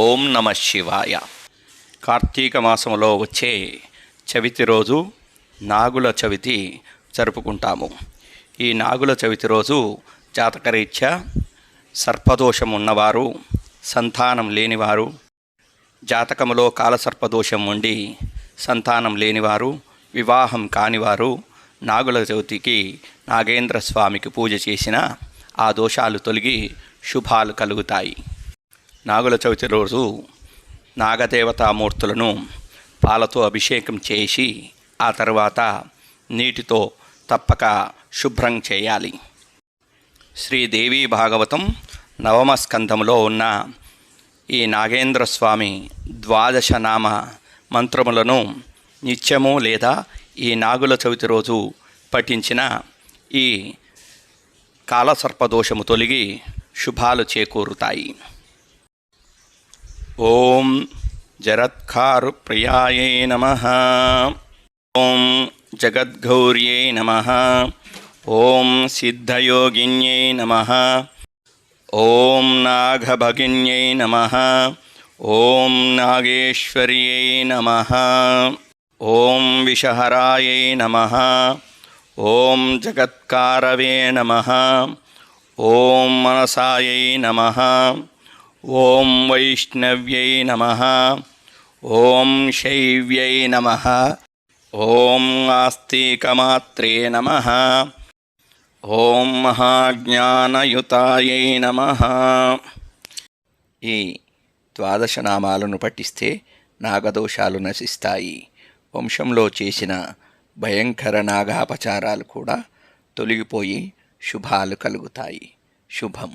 ఓం నమ శివాయ. కార్తీక మాసంలో వచ్చే చవితి రోజు నాగుల చవితి జరుపుకుంటాము. ఈ నాగుల చవితి రోజు జాతకరీత్యా సర్పదోషం ఉన్నవారు, సంతానం లేనివారు, జాతకములో కాలసర్పదోషం ఉండి సంతానం లేనివారు, వివాహం కానివారు నాగుల చవితికి నాగేంద్ర స్వామికి పూజ చేసిన ఆ దోషాలు తొలగి శుభాలు కలుగుతాయి. నాగుల చవితి రోజు నాగదేవతామూర్తులను పాలతో అభిషేకం చేసి ఆ తర్వాత నీటితో తప్పక శుభ్రం చేయాలి. శ్రీదేవి భాగవతం 9వ స్కంధంలో ఉన్న ఈ నాగేంద్ర స్వామి 12 నామ మంత్రములను నిత్యము లేదా ఈ నాగుల చవితి రోజు పఠించిన ఈ కాలసర్పదోషము తొలగి శుభాలు చేకూరుతాయి. ఓం జరత్కారుప్రియాయై నమః. ఓం జగద్గౌర్యై నమః. ఓం సిద్ధయోగిన్యై నమః. ఓం నాగభగిన్యై నమః. ఓం నాగేశ్వర్యై నమః. ఓం విషహరాయై నమః. ఓం జగత్కారవే నమః. ఓం మనసాయై నమః. ఓం వైష్ణవ్యై నమః. ఓం శైవ్యై నమః. ఓం ఆస్తికమాత్రే నమః. ఓం మహాజ్ఞానయుతాయై నమః. ఈ 12 నామాలను పఠిస్తే నాగదోషాలు నశిస్తాయి. వంశంలో చేసిన భయంకర నాగాపచారాలు కూడా తొలగిపోయి శుభాలు కలుగుతాయి. శుభం.